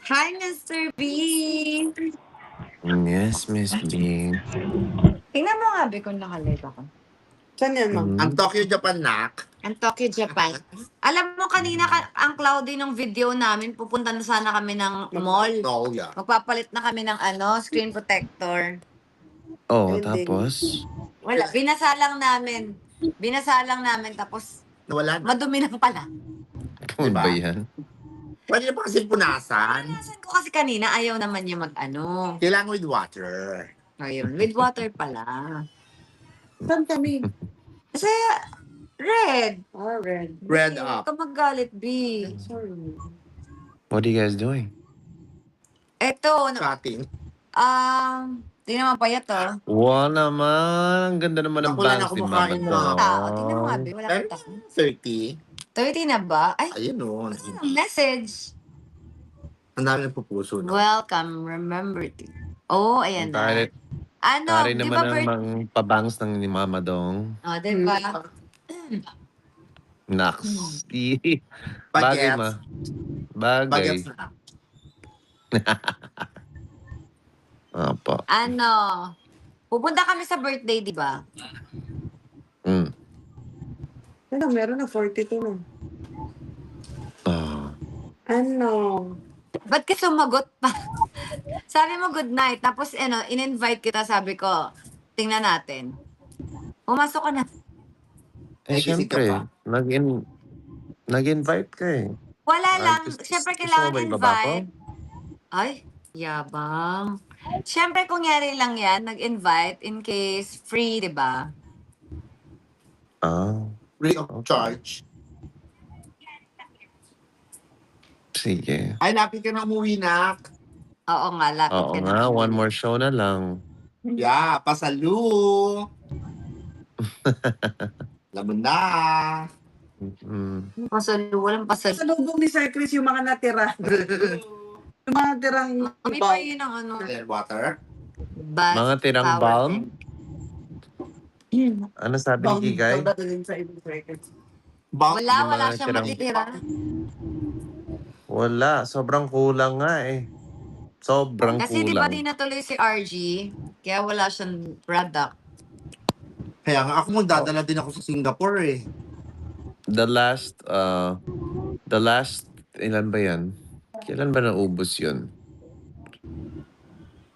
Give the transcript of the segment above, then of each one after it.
Hi, Mr. B! Yes, Miss B. Tingnan mo nga, Be, kung nakalive ako. Saan yan, ma'am? Mhm. Ang Tokyo, Japan, nak. Ang Tokyo, Japan. Alam mo, kanina ang cloudy ng video namin, pupunta na sana kami ng mall. Oh, yeah. Magpapalit na kami ng screen protector. Oh, Ayun din. tapos? Wala, binasa lang namin. Binasa lang namin, tapos Nawala na. madumi na pala. Ano Diba? ba yan? Pwede na pa kasi punasan. Pinasan ko kasi kanina, ayaw naman niya Kailangan with water. Ayun, with water pala. Saan kami? Kasi, red. Ah, red. Red Huwag up. ka magalit, B. Sorry. What are you guys doing? Eto, Cutting. tingnan mo pa yato. Wow naman. Ang ganda naman ng Ako lang bangs ako ni Mama makain mo. Dong. Tao, tingnan mo nga, B. Wala Meron pa tao. 30. 30 na ba? Ay, Ayun o. ang message. Ang dami nagpupuso. No? Welcome, remember to. Oh, ayan na. Tari, Ano, tari di naman ba ang birth... mga pabangs ng ni Mama Dong. Oh, di ba? Naks. Bagay, Bagets. ma. Bagay. Bagets na. Apa. Ano, pupunta kami sa birthday, di ba? Mm. Ano, meron na 42 na. Oh. Ano? Ba't ka sumagot pa? Sabi mo good night, tapos in-invite kita, sabi ko, tingnan natin. Pumasok ka na. Eh, Nagising ka syempre. pa? Nag-invite ka eh. Wala lang. Gusto- Siyempre, gusto kailangan mo ba ibaba ko? invite. Ay, yabang. Siyempre, kunyari lang yan, nag-invite in case free, di ba? Ah, Free of charge. sige. Ay, lapit ka na umuwi, nak. Oo nga, lapit Oo ka nga, na. one more show na lang. Yeah, pasalu. Laban na. Mm. Pasalo, walang pasalo. Sa lubong ni Sir Chris, yung mga natira. Yung mga tirang Kami pa yun ang ano. And water. Bus Mga tirang power balm? tank. Ano sabi ni Kikay? dadalhin sa ibang Sir Chris. Bang, Wala, Yung wala mga siyang tirang- matitira. Wala, sobrang kulang nga eh. Sobrang Kasi di ba kulang. di natuloy si RG, kaya wala siyang product. Kaya nga ako magdadala din ako sa Singapore eh. The last, ilan ba yan? Kailan ba naubos yun?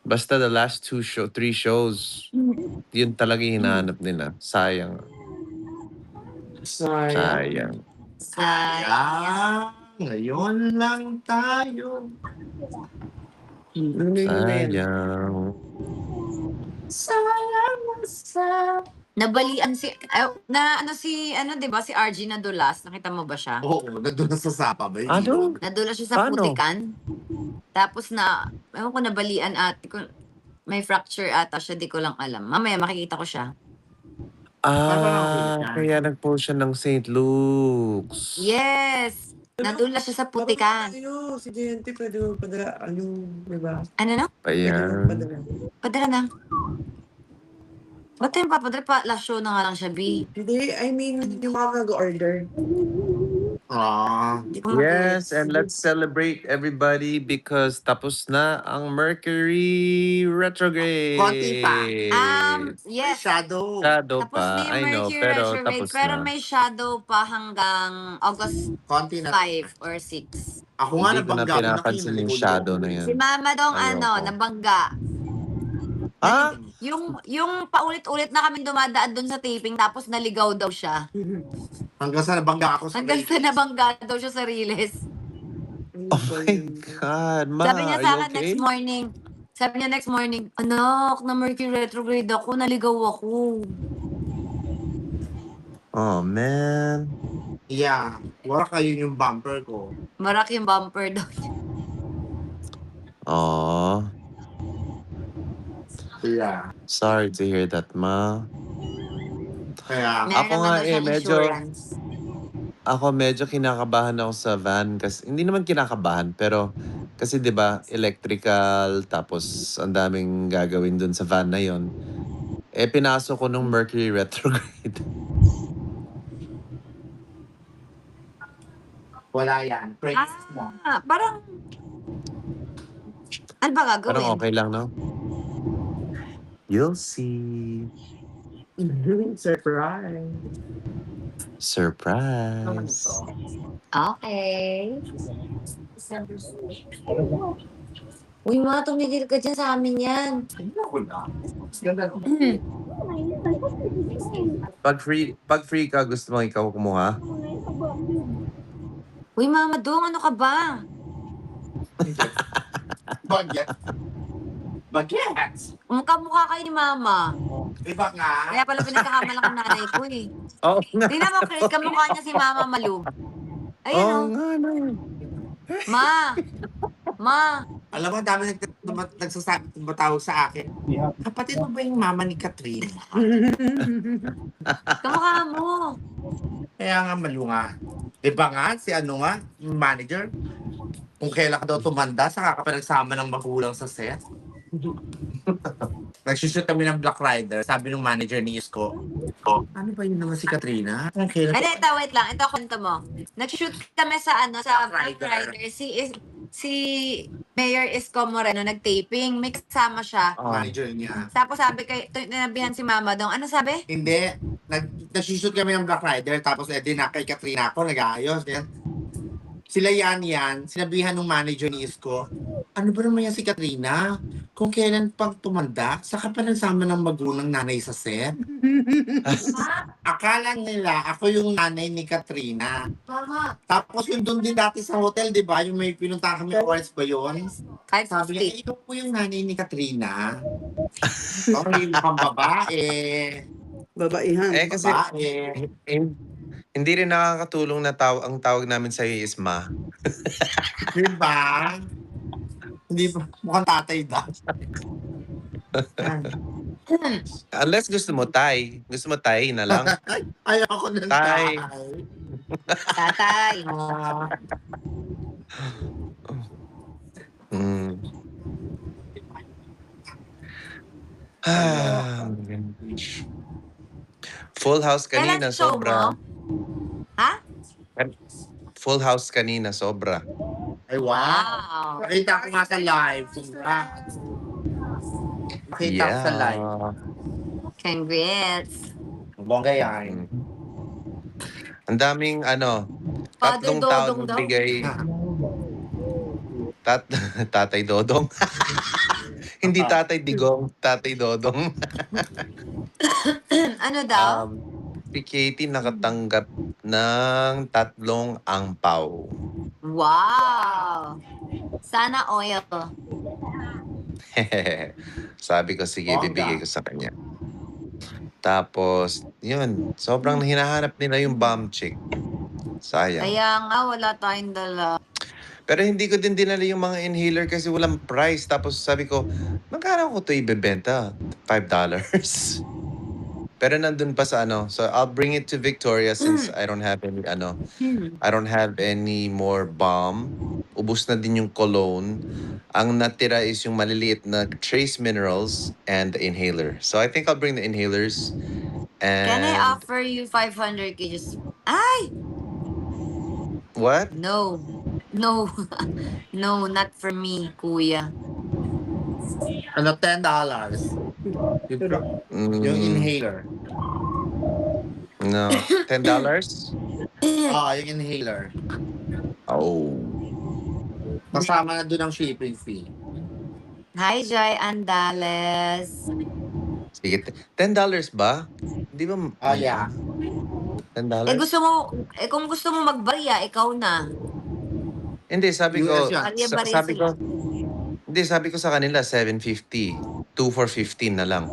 Basta the last 3 shows, yun talaga yung hinahanap nila. Sayang. Sorry. Sayang. Sayang. Ngayon lang tayo. Ano yun na yan? Sayang. Nabalian si, di ba, si RG nadulas. Nakita mo ba siya? Oo, nandun na sa Sapa ba yun? Ano? Nadulas siya sa Paano? putikan. Tapos ewan ko, nabalian may fracture ata siya, di ko lang alam. Mamaya makikita ko siya. Kaya nag-post siya ng St. Luke's. Yes! Nadulas siya sa putikan. Ano, si JNT pwede mo padala, di ba? Ano no? Pwede mo Ayan. padala. Padala na. Ba't tayo papadala pa? Last show na nga lang siya, B. Hindi, I mean, yung mga nag-order. Di ko Yes, and let's celebrate everybody because tapos na ang Mercury retrograde. Konti pa. Yes. Shadow. Shadow Tapos pa, na yung I know, Mercury pero retrograde, tapos pero na. may shadow pa hanggang August Konti na. 5 or 6. Ako nga Hindi ko na nabangga. pinapansin yung shadow na yan. Si Mama Dong, Ayoko. nabangga. Ah? Yung paulit-ulit na kami dumadaan doon sa taping, tapos naligaw daw siya. Hanggang sa nabangga ako sa Hanggang sa nabangga daw siya sa Riles. Oh my God, Ma, Sabi niya are sa you akin okay? next morning, anak, na Mercury retrograde ako, naligaw ako. Oh man. Yeah. Wala kayo yung bumper ko. Marak yung bumper daw. Oh, Yeah. sorry to hear that, Ma. Kaya, Meron Ako naman nga daw siyang medyo- insurance. Ako medyo kinakabahan ako sa van kasi hindi naman kinakabahan pero kasi 'di ba electrical tapos ang daming gagawin dun sa van na 'yon. Eh pinasok ko nung Mercury retrograde. wala yan. Praise mo. Parang Ano ba gagawin? Parang okay lang, no? You'll see. Surprise. Surprise. Okay. Uy, ma, tumigil ka dyan sa amin yan. Pag free ka, gusto mo ikaw kumuha? Uy, Mama Dong, ano ka ba? Bagets. Mukha kayo ni Mama. Iba nga. Kaya pala pinagkakamalang ang nanay ko eh. Oo nga. Tingnan mo, Chris, kamukha niya si Mama Malu. Ayun Oo oh. nga, no. Ma, Alam mo, ang dami nagsasabi, tumatawag sa akin. Kapatid mo ba yung mama ni Catherine? kamukha mo. Kaya nga, Malu nga. Di ba nga, si ano nga, yung manager, kung kailan ka daw tumanda, saka ka pa nagsama ng magulang sa set. Nagsushoot kami ng Black Rider. Sabi ng manager ni Isko, ano ba yun naman si Katrina? Kung kailan Hindi, ito, wait lang. Ito, kwento mo. Nag-shoot kami sa Black Rider. Rider. Si Mayor Isko Moreno nag-taping. May kasama siya. manager niya. Tapos sabi kay, tinabihan si Mama Dong. Ano sabi? Hindi. Nagsushoot kami ng Black Rider, tapos na kay Katrina ako, nag-aayos. Yan. Sila yan, sinabihan ng manager ni Isko, ano ba naman yan si Katrina? Kung kailan pag tumanda, saka pa nagsama ng magulang nanay sa set. Akala nila, ako yung nanay ni Katrina. Mama. Tapos yung doon din dati sa hotel, di ba? Yung may pinunta kami awards ba yun? Sabi niya, 550. ikaw po yung nanay ni Katrina. Okay, mukhang babae. Babaihan. Kasi Babae. hindi rin nakakatulong na ang tawag namin sa is ma. Diba? Hindi ba? Mukhang tatay daw. Unless gusto mo Tay. Gusto mo Tay na lang. Ayoko ng Tay. Tatay. Mm. Ah, Full house kanina, Kailan show sobra. mo? Ha? Full house kanina, sobra. Ay, wow. Wow. Nakita ko nga sa live. Nakita ko sa live. Congrats. Bongga yan. Mm. Ang daming Father 3 taon Dodong daw. magbigay. Tatay Dodong. Hindi Tatay Digong, Tatay Dodong. Ano daw? Si Katie nakatanggap ng 3 angpaw. Wow. Sana oil. Sabi ko, sige, Bongga. bibigay ko sa kanya. Tapos, yun, sobrang hinahanap nila yung bomb chick. Sayang. Kaya nga, wala tayong dala. Pero hindi ko din dinala yung mga inhaler kasi walang price. Tapos sabi ko, magkano ko ito ibebenta? $5. Pero nandun pa sa So I'll bring it to Victoria since I don't have any I don't have any more balm. Ubus na din yung cologne. Ang natira is yung maliliit na trace minerals and the inhaler. So I think I'll bring the inhalers. And Can I offer you 500 kgs? Ay! what? No. No. No, not for me, kuya. Ano, $10. Yung Mm, inhaler. no. $10? Yung inhaler. Oh. Kasama na doon ang shipping fee. Hi, Joy Andales. Sige. $10 ba? Di ba? Yeah. $10? Kung gusto mo magbarya, ikaw na. Hindi, sabi ko, US yan. sabi ko sa kanila, 750. 2 for 15 na lang.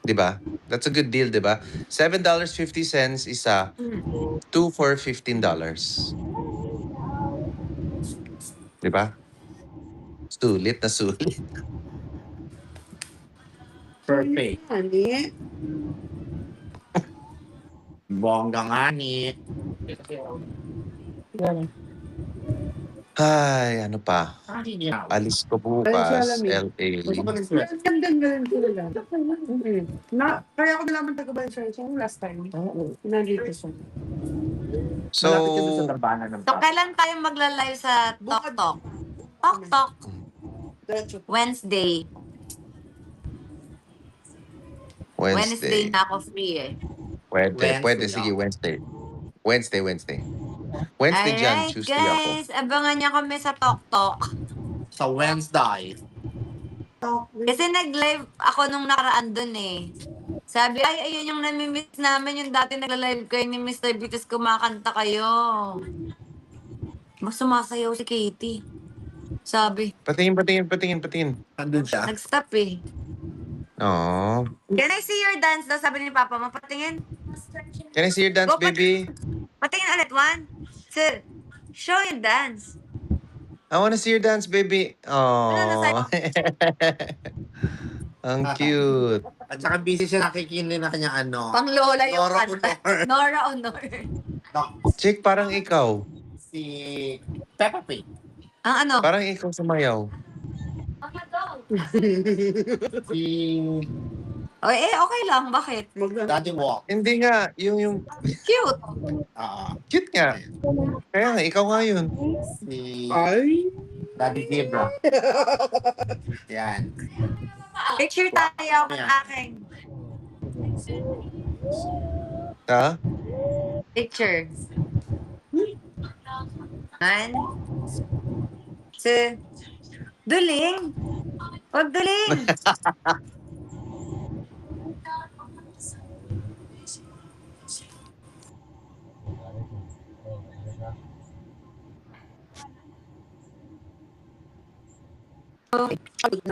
Di ba? That's a good deal, di ba? $7.50 isa, 2 for $15. Di ba? Sulit na sulit. Perfect. Ani? Bongga nga ni. Ay, ano pa? Alis ko bukas, LA. Ganun ko lang. Kaya ko nalaman taga-Banshore yung last time. Oo. Nandito siya. So, Malapit yun sa tabanan ng So, kailan tayo magla-live sa Tok Tok? Tok. Diretso. Wednesday. Wednesday na ako free eh. Pwede, Wednesday, sige, oh. Wednesday. Wednesday. Wednesday dyan, Alright, Tuesday ako. guys. Abangan niyo kami sa Tok. Sa Wednesday. Kasi nag-live ako nung nakaraan dun eh. Sabi, ay, ayun yung namimiss namin. Yung dati nagla-live kayo ni Mr. B, tapos kumakanta kayo. Mas sumasayaw si Katie. Sabi, Patingin. Andun siya. nag-stop eh. Aww. Can I see your dance daw? Sabi ni Papa mo, patingin. Can I see your dance, Go, baby? Patingin ulit, 1, 2. Show your dance. I wanna see your dance, baby. Aww. Ang cute. At saka busy siya nakikinig na kanya ano. Pang Lola yung Nora kanta. Honor. Nora Honor. Chick, parang ikaw. Si Peppa Pig. Ang ano? Parang ikaw sumayaw. Si O okay lang. Bakit? Daddy Walk. Hindi nga, yung Cute. cute nga. Kaya nga, ikaw nga yun. Si Ay. Daddy Zebra. Yan. Picture tayo ng aking. Ha? Picture. 1, 2. Duling. Huwag duling.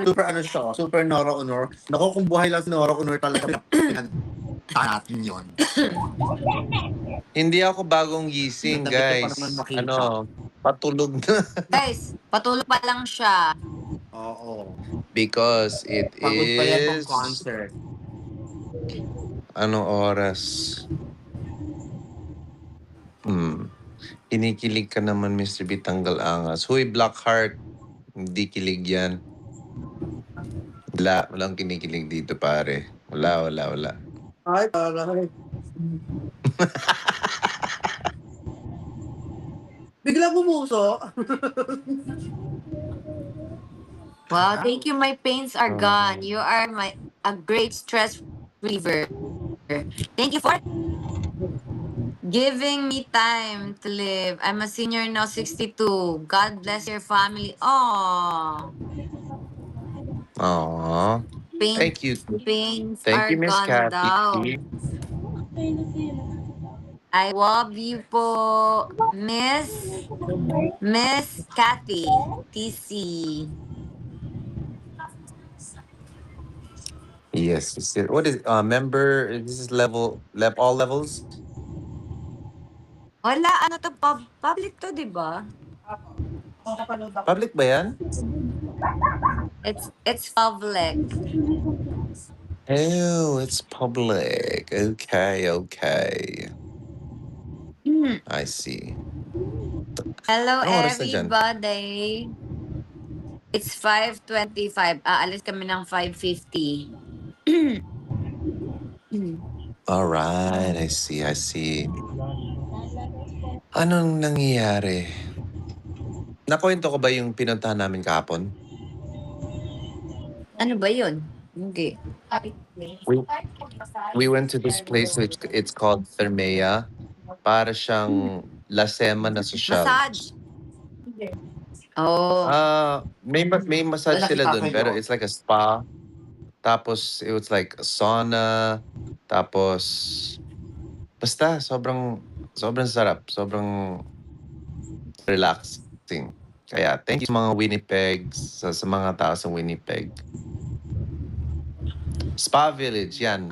Super ano siya, super Nora Honor. Naku, kung buhay lang si Nora Honor talaga, natin yun. Hindi ako bagong gising, Ang dami ko pa guys. naman makita. Ano, patulog na. Guys, patulog pa lang siya. Oo. Because it Pagod pa yan is... pang concert. Anong oras? Kinikilig ka naman, Mr. B. Tanggal angas. Huy, Blackheart. Hindi kilig yan. Walang kinikilig dito, pare. Wala. Ay, taray. Bigla bumuso. Wow, thank you. My pains are gone. You are a great stress reliever. Thank you for giving me time to live. I'm a senior now, 62. God bless your family. Aww. Aww. Thank you. Pains Thank are you, Miss gone daw. Kathy. I love you po, Miss Kathy, TC. Yes. What is member? This is all levels? Wala, ano to, public to, di ba? Public ba yan? It's public. Oh, it's public. Okay. I see. Hello, Anong oras na dyan? everybody. It's 5:25. Aalis kami ng 5:50. Alright, I see. Anong nangyayari? Nakwento ko ba yung pinuntahan namin kahapon? Ano ba yun? Hindi. We went to this place, it's called Thermea. Para siyang Lasema na social. Massage. Oh. May massage Wala, sila nakita dun, kayo. pero it's like a spa. Tapos, it was like a sauna. Tapos, basta, sobrang sarap. Sobrang relaxing. Kaya, thank you sa mga Winnipeg, sa mga tao sa Winnipeg. Spa Village, yan.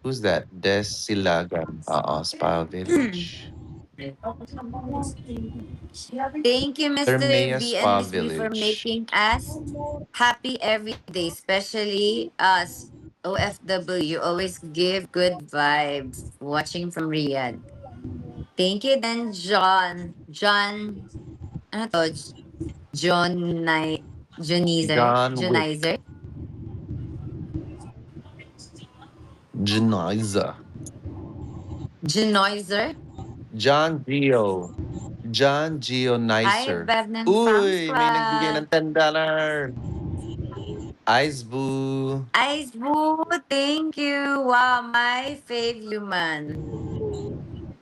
Who's that? Des Silagan. Spa Village. Thank you, Mr. Thermea B Spa and Miss B for Village. making us happy every day, especially us, OFW. You always give good vibes. Watching from Riyadh. Thank you then, John. Ano to? Jonizer. John Wick. Jonizer. Janiza. Janoizer. John Gio. John Hi, Gionizer. Bev ng Fams Uy, may nagbigay Club. ng $10. Ice Boo. Ice Boo, thank you. Wow, my fave human.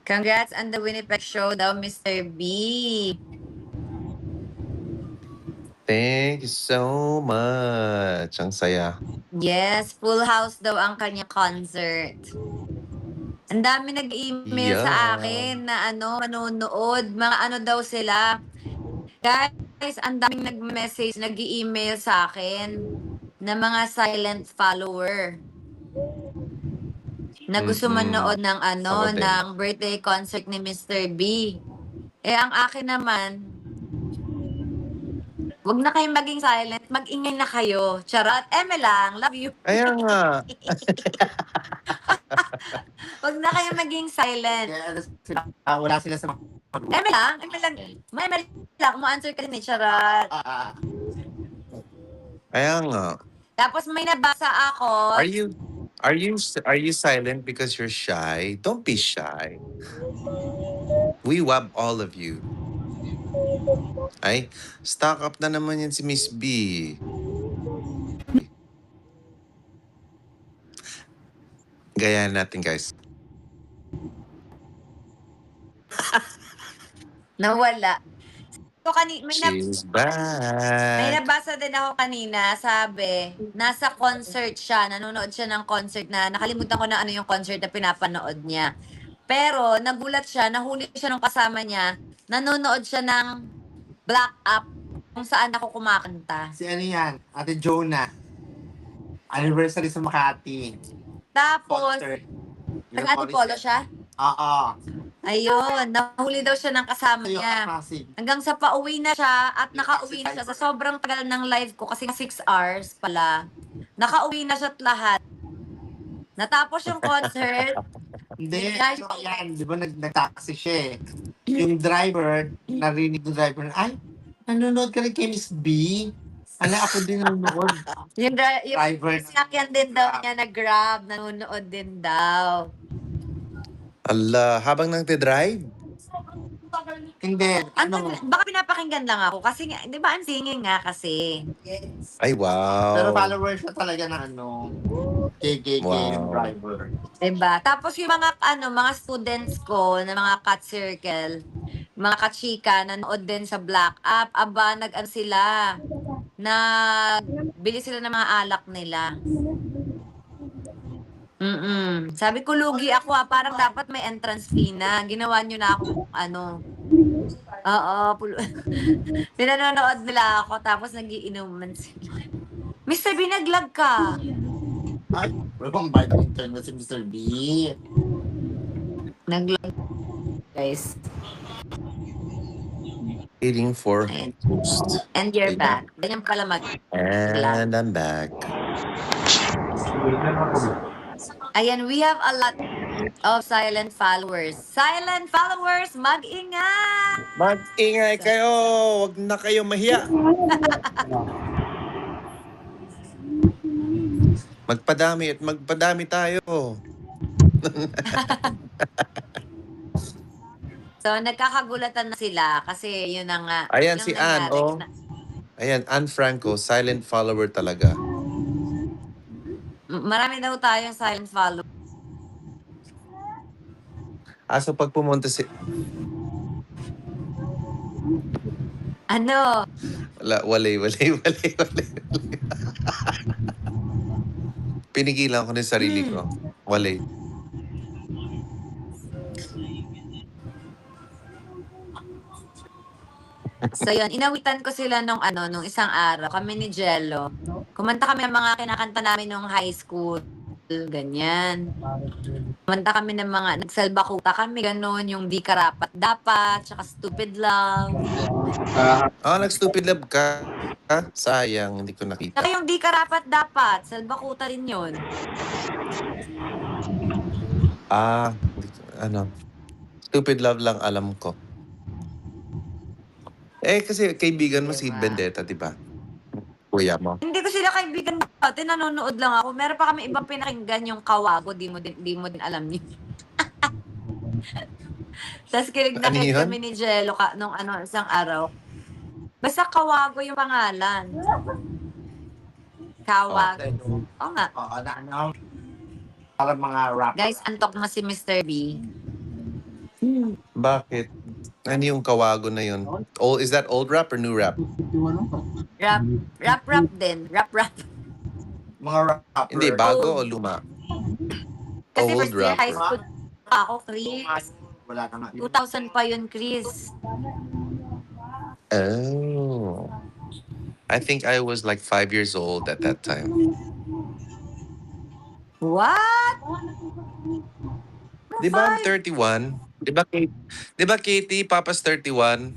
Congrats on the Winnipeg show daw, Mr. B. Thank you so much. Ang saya. Yes, full house daw ang kanyang concert. Ang dami nag-email Yeah. sa akin na manonood. Mga ano daw sila. Guys, ang daming nag-message, nag-email sa akin na mga silent follower na gusto manood ng Ako din. ng birthday concert ni Mr. B. Eh, ang akin naman, wag na kayong maging silent, mag-ingay na kayo. Charot. Eme lang, love you. Kaya nga. Wag na kayong maging silent. Kaya ano sila, wala sila sa mga Eme lang. Eme lang, umu-answer ka din eh, charot. Kaya nga. Tapos may nabasa ako. Are you silent because you're shy? Don't be shy. We love all of you. Ay, stock up na naman yan si Miss B. Gayahin natin, guys. Nawala. So, She's may back. nabasa din ako kanina, sabi, nasa concert siya, nanonood siya ng concert na, nakalimutan ko na ano yung concert na pinapanood niya. Pero, nagulat siya, nahuli siya ng kasama niya, nanonood siya ng Black Up, kung saan ako kumakanta. Si ano yan, Ate Jonah. Anniversary sa Makati. Tapos, Concert. nag-antipolo siya? Oo. Ayun, nahuli daw siya ng kasama Ayun, niya. Pasig. Hanggang sa pauwi na siya at nakauwi na siya sa sobrang tagal ng live ko kasi 6 hours pala. Nakauwi na siya at lahat. Natapos yung concert. Hindi, Guys, ano yan, di ba nag-taxi siya eh. Yung driver, narinig ng driver, ay, nanonood ka rin kay Miss B? Ala, ako din nanonood. yung Driver. sinakyan din daw niya na Grab, nanonood din daw. Allah, habang nagte-drive? Hindi, ano, Baka pinapakinggan lang ako kasi nga, di ba I'm singing nga kasi. Ay, pero wow. follower siya talaga ng KKK yung Wow. driver. Diba? Tapos yung mga mga students ko na mga cat circle, mga kachika, nanood din sa Black Up, aba sila, bili sila ng mga alak nila. Sabi ko, lugi ako parang dapat may entrance fee na. Ginawa nyo na ako Oo, pinanonood nila ako tapos nagiinuman sila. Mr. B, naglag ka. Ay, walang bayad ng internet si Mr. B. Naglag, guys. Waiting for Ayan. host. And you're Wait. back. Ganyan pala And I'm back. Ayan, we have a lot of silent followers. Silent followers, mag-ingat! Mag-ingay kayo! Huwag na kayo mahiya. Magpadami at magpadami tayo. So, nagkakagulatan na sila kasi yun na nga. Ayan yun si ang Ann, nangyari. Ayan, Ann Franco, silent follower talaga. Marami daw tayong silent follower. So pag pumunta si... Ano? Walay. Pinigilan ko na yung sarili ko. Walay. So yun, inawitan ko sila nung isang araw. Kami ni Jello. Kumanta kami ng mga kinakanta namin nung high school. Ganyan. Kumanta kami ng mga, nagsalbakuta kami, ganun, yung di karapat dapat, tsaka stupid love. Nag-stupid love ka? Sayang, hindi ko nakita. Saka yung di karapat dapat, salbakuta rin yun. Stupid love lang alam ko. Kasi kaibigan mo si Vendetta, di ba? Kuya mo. Hindi ko sila kaibigan dati, nanonood lang ako. Meron pa kami ibang pinakinggan yung Kawago, di mo din alam niyo. Tapos kilig na Ano kilig yun? kami ni Jello nung isang araw. Basta Kawago yung pangalan. Kawago. Oo nga. Oo, na ano. Para mga rap. Guys, antok na si Mr. B. Bakit? Ano yung kawago na yun? Old, is that old rap or new rap? Rap din. Rap. Mga rapper. Hindi, bago o luma? Kasi Old first year rapper. high school ako, Chris. Wala na nga. 2000 pa yun, Chris. Oh. I think I was like 5 years old at that time. What? Di ba I'm Five? 31? Di ba Katie, Papa's 31?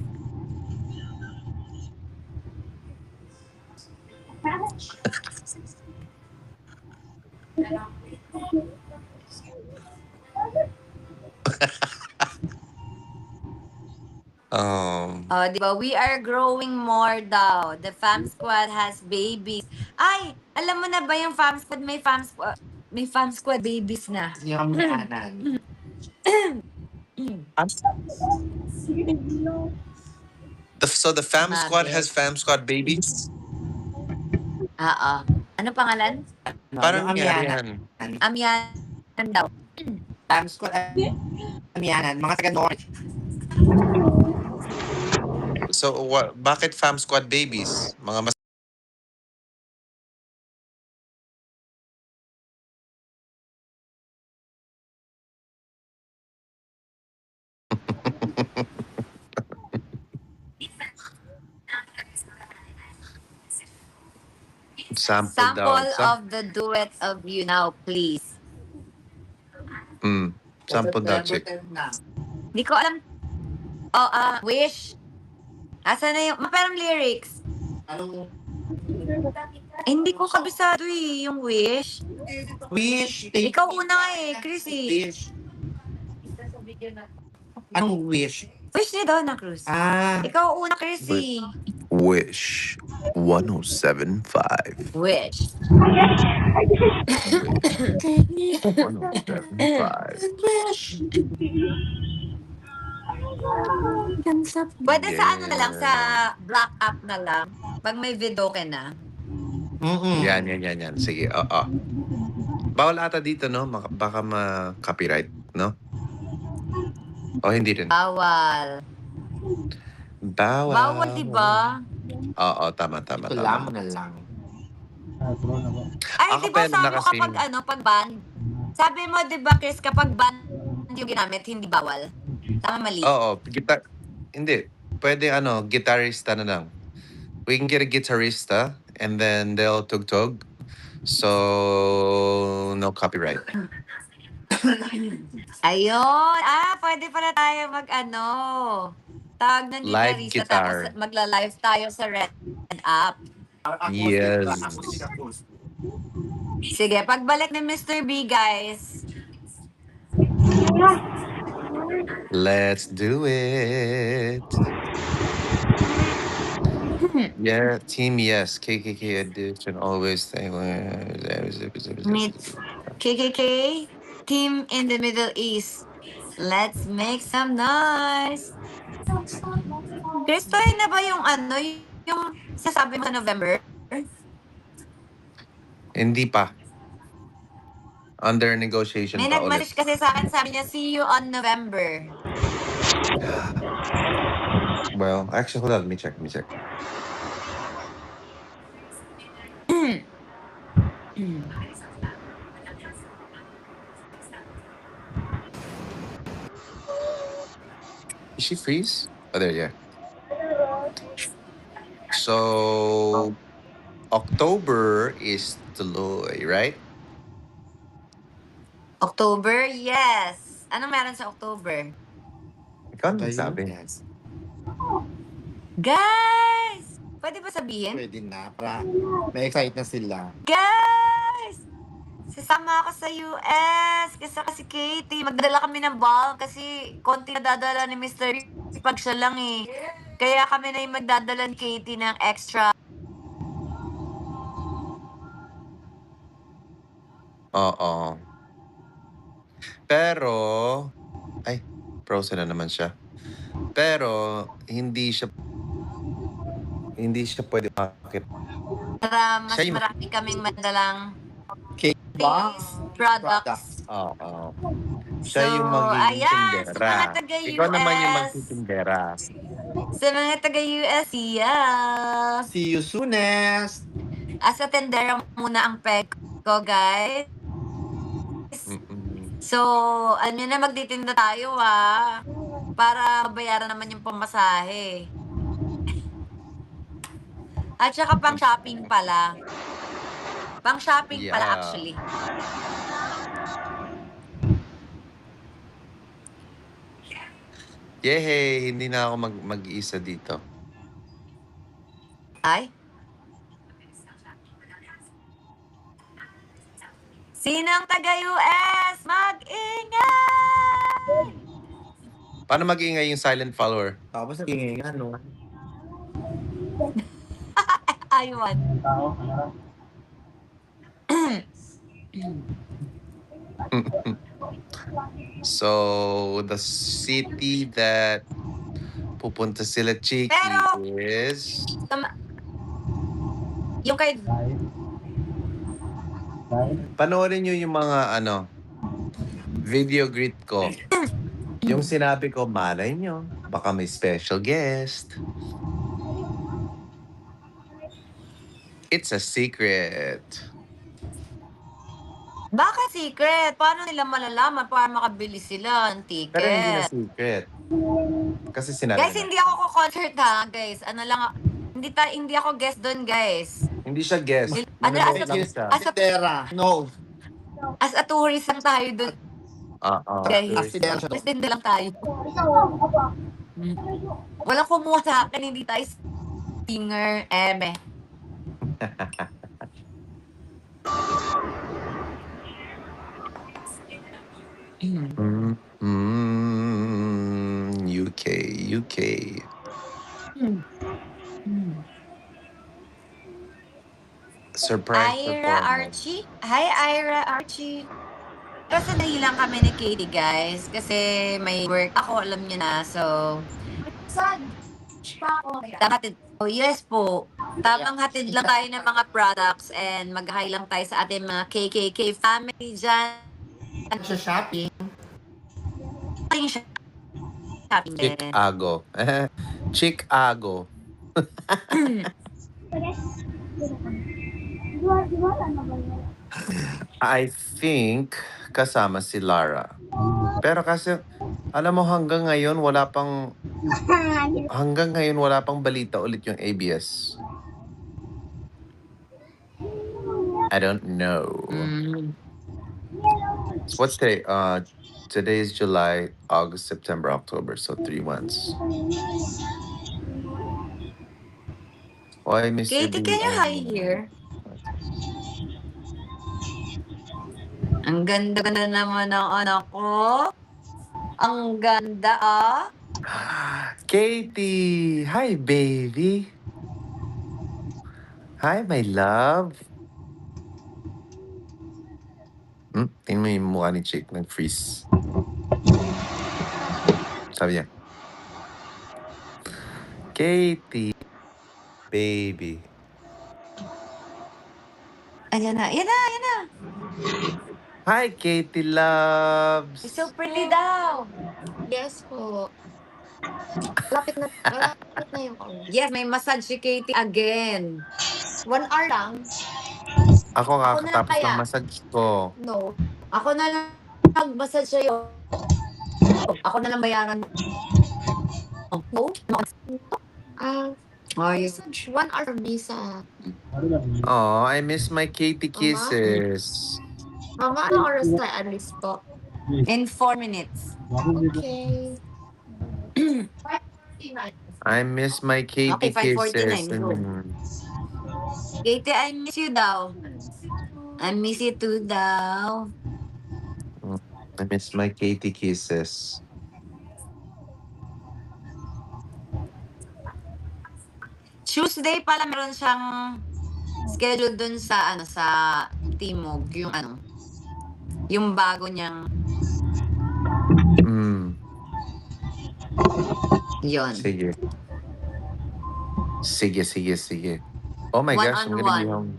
Oh, di ba? We are growing more daw. The Fam Squad has babies. Ay, alam mo na ba yung Fam Squad may Fam Squad babies na. Yung kanan. So the Fam Squad Mabel. has Fam Squad babies? Oo. Ano pangalan? Parang yung nangyari amyanan. yan. Amyan daw. Times ko, amyanan. Mga taga-North. So bakit Fam Squad babies? Mga mas... Sample daw. Sample of the duet of you now, please. Sample daw, chick. Hindi ko alam. Oh, Wish. Asa na yung, parang lyrics. Anong Hindi ko kabisado yung Wish. wish? Ikaw una eh, Chris eh. Wish. Anong wish? Wish ni Donna Cruz. Ikaw una, Chris eh. Wish 1075. Wish. 1075. Pwede sa ano na lang, sa black app na lang. Pag may video ka na. Yan. Sige, oo. Bawal ata dito, no? Baka ma-copyright, no? O hindi rin. Bawal. Bawal, diba? Oo, tama. Ito na lang. Ay, Ako diba pwede na sabi mo kasi. pag band? Sabi mo, diba, Chris, kapag band yung ginamit, hindi bawal. Tama, mali. Oo, Hindi. Pwede gitarista na lang. We can get a guitarista and then they'll tugtog. So, no copyright. Ayun. Pwede pala tayo tawag ng Live gitarista, guitar. tapos magla-live tayo sa Red App. Yes. Sige, pagbalik ni Mr. B, guys. Let's do it. Yeah, Team Yes, KKK edition, always think. Meet KKK, team in the Middle East. Let's make some noise. Kristo, yun na ba yung sasabi mo November? Hindi pa. Under negotiation May pa nagmalis ulit. kasi sa akin, sabi niya, see you on November. Well, actually, hold on. Let me check. Is she freeze? Oh, there, yeah. So, October is tuloy, right? October, yes. Ano meron sa October? Ikaw ang nagsabi. Guys! Pwede ba sabihin? Pwede na. Para may excite na sila. Guys! Sasama ako sa US. Kasi Katie. Magdala kami ng ball kasi konti nadadala ni Mr. Pag siya lang eh. Kaya kami na yung magdadala ni Katie ng extra. Oo. Pero, ay, frozen na naman siya. Pero hindi siya pwede makakit. Para mas Siya yung- marami kaming madalang Ba? face products. Oo. So, Siya yung magiging ayan, sa tindera. mga taga-US. Ikaw naman yung magtitindera. Sa mga taga-US, yeah. See you soonest! As a tendera muna ang peg ko, guys. Mm-mm. So, alam nyo na, magtitinda tayo, para mabayaran naman yung pamasahe. At saka pang shopping pala. Pang shopping pala, Yeah. actually. Yehey! Hindi na ako mag-iisa dito. Ay? Sinong taga-US? Mag-ingay! Paano mag-iingay yung silent follower? Tapos naging ano. Aywan. So, the city that pupunta sila Chiki Pero- is... Yung kay... Panoorin nyo yung mga video greet ko. Yung sinabi ko, malay nyo, baka may special guest. It's a secret. Bakit secret? Paano nila malalaman para makabili sila ng ticket? Pero hindi na secret. Kasi sinabi Guys, na. hindi ako ko-concert guys. Ano lang, hindi ako guest doon, guys. Hindi siya guest. Ano, Nanonood as lang a- siya. as a- Tindera. No. As a tourist lang tayo doon, Oo. guys. Tindera siya. As din lang tayo. Walang kumuha sa akin, hindi tayo singer, eme. UK. Surprise Ira performance. Archie? Hi, Ira Archie. Pero sandali lang kami ni Katie, guys. Kasi may work ako, alam nyo na. So, hatid. Oh, yes po. Tamang hatid lang tayo ng mga products and mag-hi lang tayo sa ating mga KKK family dyan. Sa shopping. Yung shopping din. Chicago. Chicago. I think kasama si Lara. Pero kasi, alam mo hanggang ngayon wala pang balita ulit yung ABS. I don't know. What's today? Today is July, August, September, October. So 3 months. Oh, I miss you. Katie, can you hi here? Ang ganda-ganda naman ng anak ko. Ang ganda, Katie! Hi, baby! Hi, my love! Tingnan mo yung mukha ni Chick, nag-freeze. Sabi niya, Katie! Baby. Ayan na, ayan na, ayan na. Hi, Katie loves! It's so pretty daw. Yes po. Lapit na yung oras. Yes, may massage si Katie again. 1 hour lang? Ako Ako na kakatapos kaya. ng massage ko. No. Ako na lang nag-massage sa'yo. Ako na lang bayaran mo. No? Ay, 1 hour visa. Oh, I miss my Katie kisses. Mga anong oras tayo alis po? in 4 minutes. Okay. I miss my Katie Okay, 5:49, kisses. go. Katie, I miss you daw. I miss you too daw. I miss my Katie kisses. Tuesday pala meron siyang schedule dun sa sa Timog, yung bago niyang Mm. Yon. Sige. Sige. Oh my gosh, I'm gonna be One-on-one. home.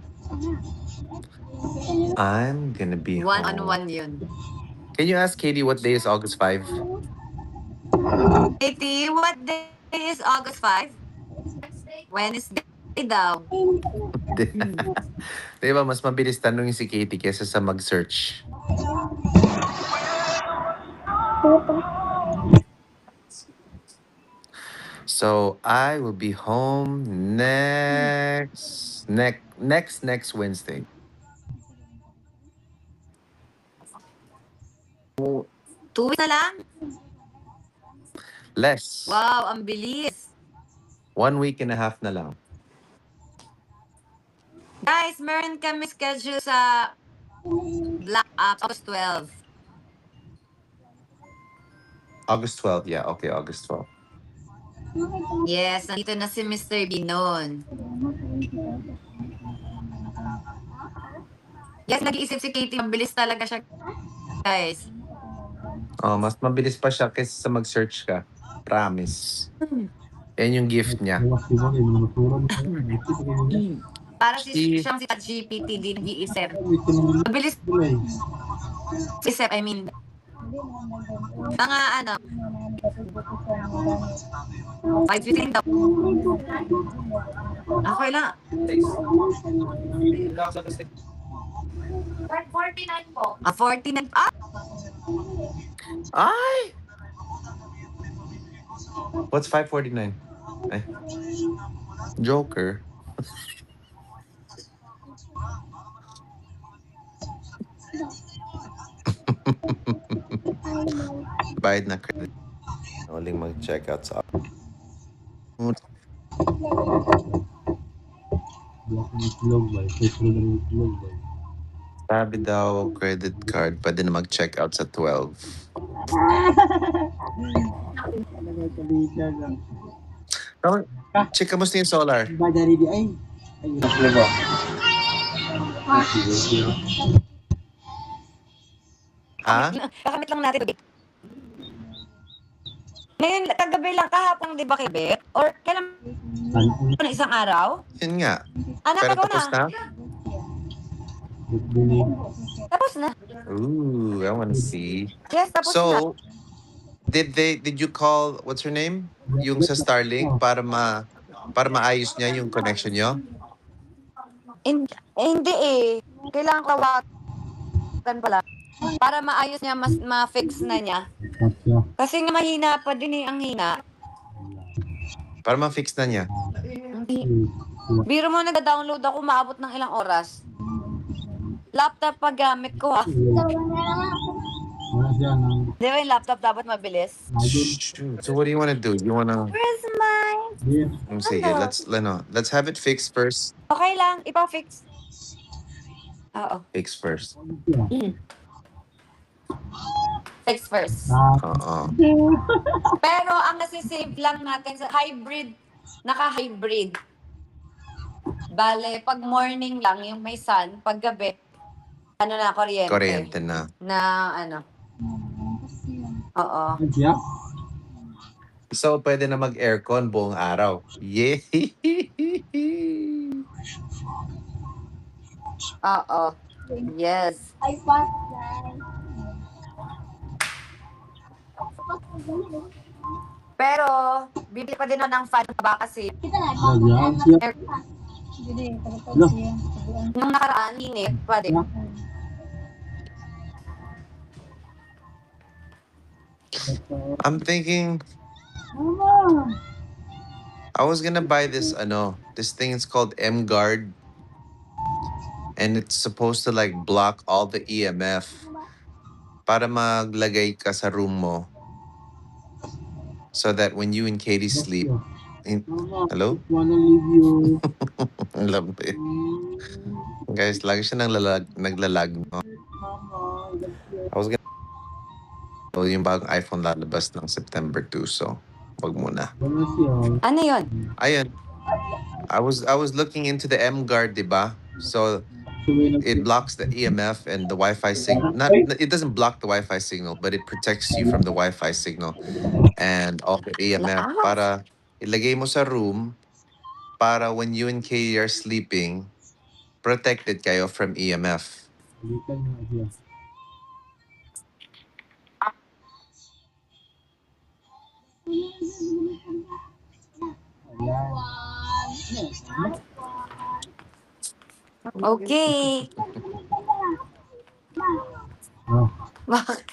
I'm gonna be home. One-on-one yun. Can you ask Katie what day is August 5? Katie, what day is August 5? Wednesday daw. Di ba, mas mabilis tanongin si Katie kesa sa mag-search. So, I will be home next Wednesday. Two weeks na lang? Less. Wow, ang bilis. 1 week and a half na lang. Guys, meron kami schedule sa Black August 12. August 12, yeah. Okay, August 12. Yes, nandito na si Mr. B noon. Yes, nag-iisip si Katie. Mabilis talaga siya, guys. Oh, mas mabilis pa siya kaysa sa mag-search ka. Promise. Yan yung gift niya. Para Si- siyang si ChatGPT, di nag-iisip. Mabilis isip, I mean. Mga ano, 5:15 daw. Okay lang. 49 po. 49. Ay! What's 549? Ay. Joker. Bayad na credit. Uling mag-check out sa sabi daw, credit card, pwede na mag-check out sa 12. Oh, check, kamusta yung solar? Ha? Kakamit lang natin, Bebe. Ngayon, kagabi lang, kahapon, di ba, Kebe? Or kailan na isang araw? Yun nga. Anak, Pero ikaw tapos na. na? Tapos na. Ooh, I wanna see. Yes, tapos na. So, did you call, what's her name? Yung sa Starlink para maayos niya yung connection niyo? Hindi eh. Kailangan kawakan pala. Para maayos niya, mas ma-fix na niya. Kasi nga mahina pa din eh, ang hina. Para ma-fix na niya. Biro mo, nag-download ako, maabot ng ilang oras. Laptop pag gamit ko ha. Di ba yung laptop dapat mabilis? Shoot. So what do you wanna do? You wanna, Where's mine? sige, let's have it fixed first. Okay lang, ipa-fix. Oo. Fix first. Fix first. Oo. Pero ang nasisave lang natin sa hybrid, naka-hybrid. Bale, pag morning lang, yung may sun, pag gabi, ano na, kuryente. Kuryente na. Na ano. Oo. So, pwede na mag-aircon buong araw. Yay! Oo. Yes. Pero, bibili pa din ako ng fan ba kasi nung nakaraan, init pa din. I'm thinking, I was gonna buy this, this thing is called M-Guard. And it's supposed to like block all the EMF para maglagay ka sa room mo. So that when you and Katie sleep, hello? Ang lampi. Guys, lagi siya naglalag, no? I was gonna yung bagong iPhone lalabas ng September 2, so wag muna. Ano yun? Ayun. I was looking into the M-Guard, di ba? So, it blocks the EMF and the Wi-Fi signal. Not it doesn't block the Wi-Fi signal, but it protects you from the Wi-Fi signal and all the EMF. Lakas. Para ilagay mo sa room para when you and Kay are sleeping, protected kayo from EMF. Okay. Bakit?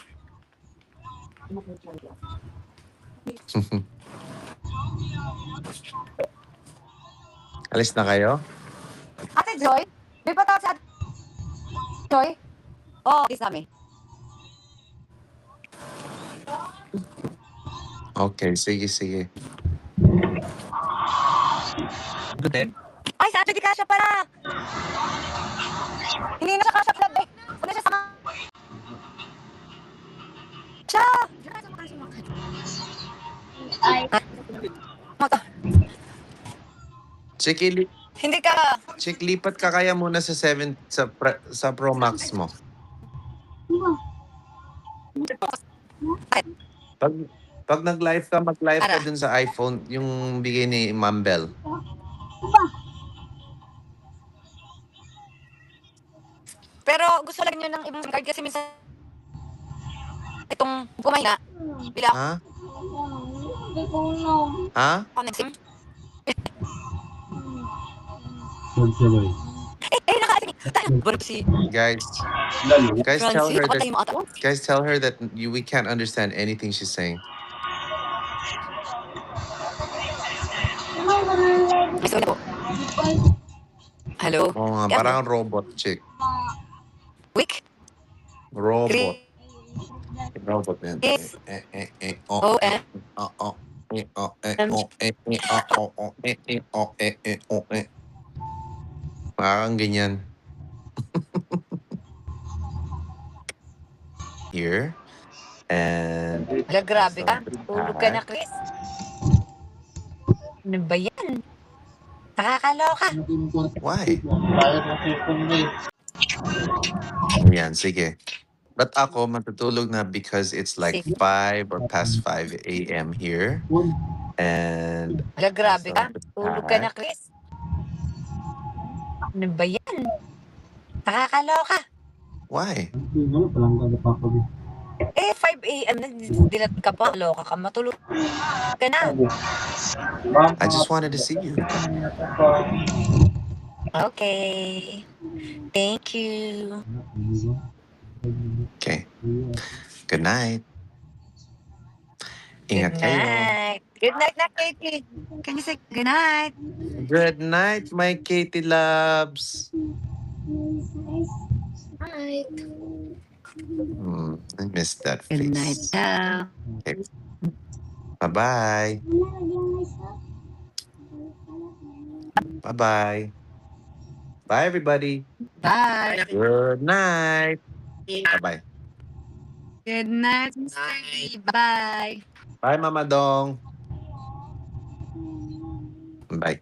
Alis na kayo? Ate Joy? May patawag si Ate Joy? Oo, kiss namin. Okay, sige. Ay, sa Ate Di Kasha pala! Hindi na siya Kasha Club eh. Una siya sa siya! Chick, Hindi ka. lipat ka kaya muna sa 7 sa Pro Max mo. Pag nag-live ka, mag-live ka Ara. dun sa iPhone, yung bigay ni Ma'am Bell. Pero gusto lang nyo ng ibang SIM card kasi minsan itong kumahina. Bila Ha? Ha? ako ng SIM. Naka-SIM. Tayo. Burp si Guys, Francie. Ako tayo mo ata. guys, tell her that we can't understand anything she's saying. Gusto na po. Hello? Oo nga, parang robot, chick. Week? Robot. Robot yan. Yes. Oh, O-M. Parang ganyan. Here. And Wala, grabe ka. Tulog ka na, Chris. Ano ba yan? Nakakaloka. why? Yan, sige. But ako, matutulog na because it's like 5 or past 5 a.m. here. And Wala, grabe ka. Tulog ka na, Chris. Ano ba yan? Nakakaloka. why? Eh, 5 a.m. na, dilat ka pa. Loka ka. Matulog ka na. I just wanted to see you. Okay. Thank you. Okay. Good night. Good Ingat kayo. night. Good night na, Katie. Can you say good night? Good night, my Katie loves. Hi. I missed that Good face. night daw. Bye-bye. Bye-bye. Bye, everybody. Bye. Good night. Bye-bye. Good night, Mr. Lee. Bye. Bye, Mama Dong. Bye.